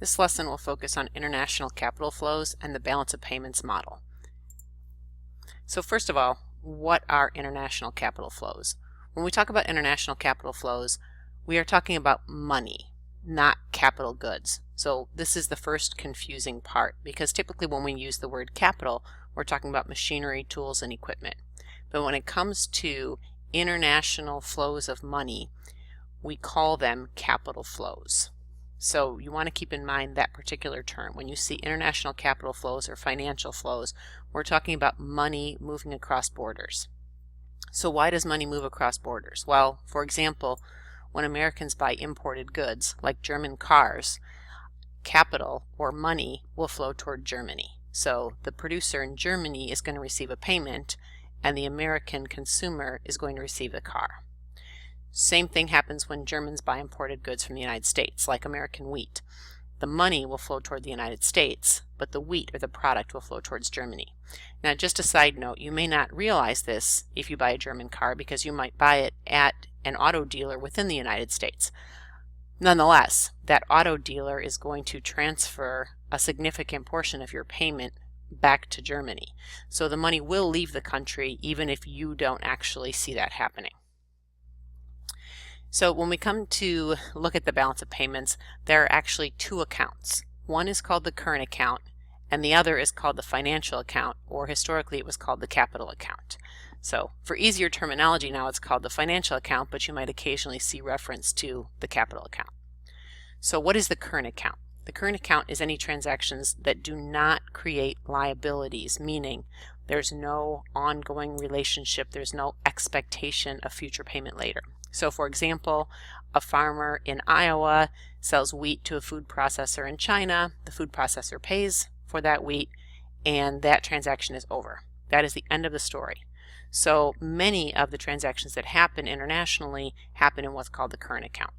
This lesson will focus on international capital flows and the balance of payments model. So first of all, what are international capital flows? When we talk about international capital flows, we are talking about money, not capital goods. So this is the first confusing part, because typically when we use the word capital, we're talking about machinery, tools, and equipment. But when it comes to international flows of money, we call them capital flows. So you want to keep in mind that particular term. When you see international capital flows or financial flows, we're talking about money moving across borders. So why does money move across borders? Well, for example, when Americans buy imported goods, like German cars, capital or money will flow toward Germany. So the producer in Germany is going to receive a payment, and the American consumer is going to receive the car. Same thing happens when Germans buy imported goods from the United States, like American wheat. The money will flow toward the United States, but the wheat or the product will flow towards Germany. Now, just a side note, you may not realize this if you buy a German car, because you might buy it at an auto dealer within the United States. Nonetheless, that auto dealer is going to transfer a significant portion of your payment back to Germany. So the money will leave the country even if you don't actually see that happening. So when we come to look at the balance of payments, there are actually two accounts. One is called the current account, and the other is called the financial account, or historically it was called the capital account. So for easier terminology now, it's called the financial account, but you might occasionally see reference to the capital account. So what is the current account? The current account is any transactions that do not create liabilities, meaning there's no ongoing relationship, there's no expectation of future payment later. So for example, a farmer in Iowa sells wheat to a food processor in China, the food processor pays for that wheat, and that transaction is over. That is the end of the story. So many of the transactions that happen internationally happen in what's called the current account.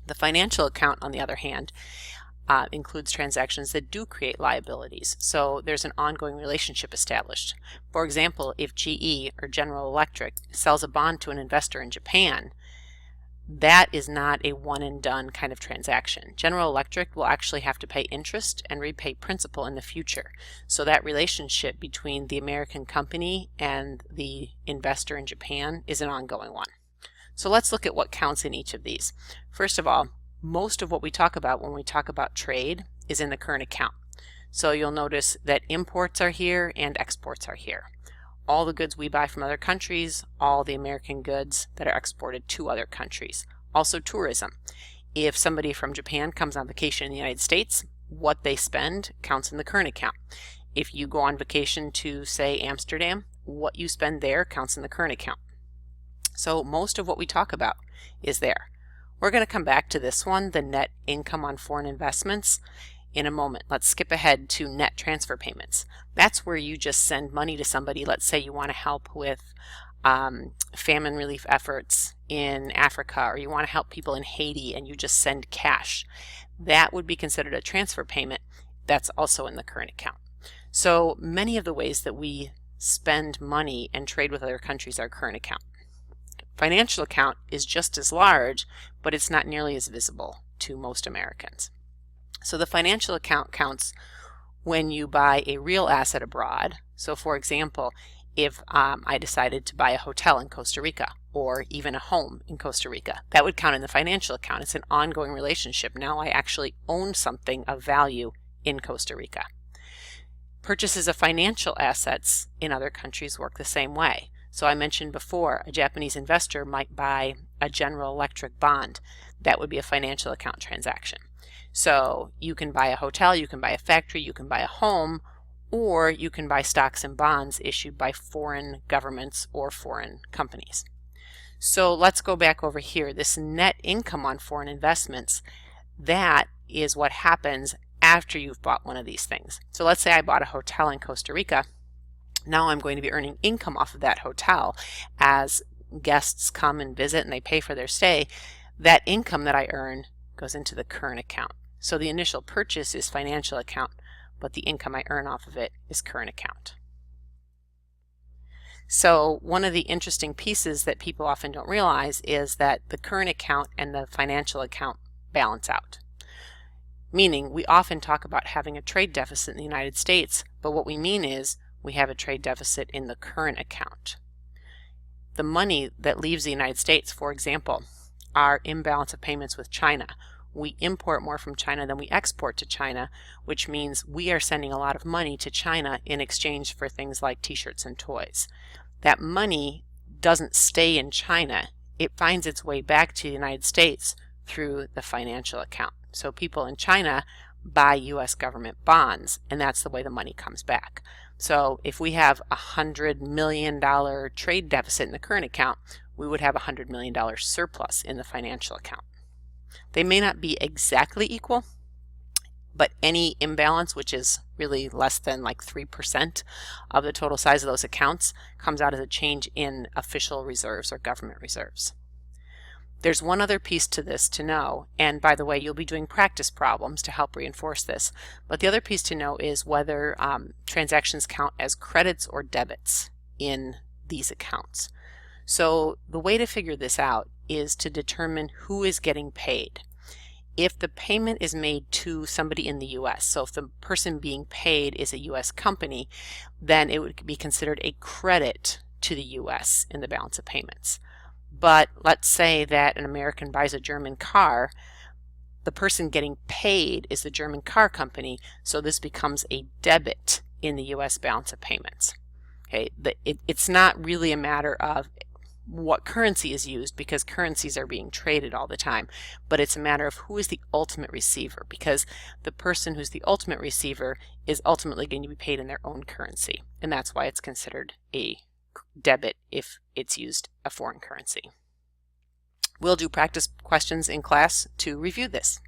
The financial account, on the other hand, includes transactions that do create liabilities. So there's an ongoing relationship established. For example, if GE or General Electric sells a bond to an investor in Japan, that is not a one and done kind of transaction. General Electric will actually have to pay interest and repay principal in the future. So that relationship between the American company and the investor in Japan is an ongoing one. So let's look at what counts in each of these. First of all, most of what we talk about when we talk about trade is in the current account. So you'll notice that imports are here and exports are here. All the goods we buy from other countries, all the American goods that are exported to other countries. Also tourism. If somebody from Japan comes on vacation in the United States, what they spend counts in the current account. If you go on vacation to, say, Amsterdam, what you spend there counts in the current account. So most of what we talk about is there. We're going to come back to this one, the net income on foreign investments, in a moment. Let's skip ahead to net transfer payments. That's where you just send money to somebody. Let's say you want to help with famine relief efforts in Africa, or you want to help people in Haiti and you just send cash. That would be considered a transfer payment. That's also in the current account. So many of the ways that we spend money and trade with other countries are current account. Financial account is just as large, but it's not nearly as visible to most Americans. So the financial account counts when you buy a real asset abroad. So for example, if I decided to buy a hotel in Costa Rica, or even a home in Costa Rica, that would count in the financial account. It's an ongoing relationship. Now I actually own something of value in Costa Rica. Purchases of financial assets in other countries work the same way. So I mentioned before, a Japanese investor might buy a General Electric bond. That would be a financial account transaction. So you can buy a hotel, you can buy a factory, you can buy a home, or you can buy stocks and bonds issued by foreign governments or foreign companies. So let's go back over here. This net income on foreign investments, that is what happens after you've bought one of these things. So let's say I bought a hotel in Costa Rica. Now I'm going to be earning income off of that hotel as guests come and visit and they pay for their stay. That income that I earn goes into the current account. So the initial purchase is financial account, but the income I earn off of it is current account. So one of the interesting pieces that people often don't realize is that the current account and the financial account balance out. meaning we often talk about having a trade deficit in the United States, but what we mean is we have a trade deficit in the current account. The money that leaves the United States, for example, our imbalance of payments with China. We import more from China than we export to China, which means we are sending a lot of money to China in exchange for things like t-shirts and toys. That money doesn't stay in China. It finds its way back to the United States through the financial account. So people in China buy U.S. government bonds, and that's the way the money comes back. So if we have a $100 million trade deficit in the current account, we would have a $100 million surplus in the financial account. They may not be exactly equal, but any imbalance, which is really less than like 3% of the total size of those accounts, comes out as a change in official reserves or government reserves. There's one other piece to this to know, and by the way, you'll be doing practice problems to help reinforce this, but the other piece to know is whether transactions count as credits or debits in these accounts. So the way to figure this out is to determine who is getting paid. If the payment is made to somebody in the US, so if the person being paid is a US company, then it would be considered a credit to the US in the balance of payments. But let's say that an American buys a German car, the person getting paid is the German car company, so this becomes a debit in the US balance of payments. Okay, it's not really a matter of what currency is used, because currencies are being traded all the time, but it's a matter of who is the ultimate receiver, because the person who's the ultimate receiver is ultimately going to be paid in their own currency, and that's why it's considered a debit if it's used a foreign currency. We'll do practice questions in class to review this.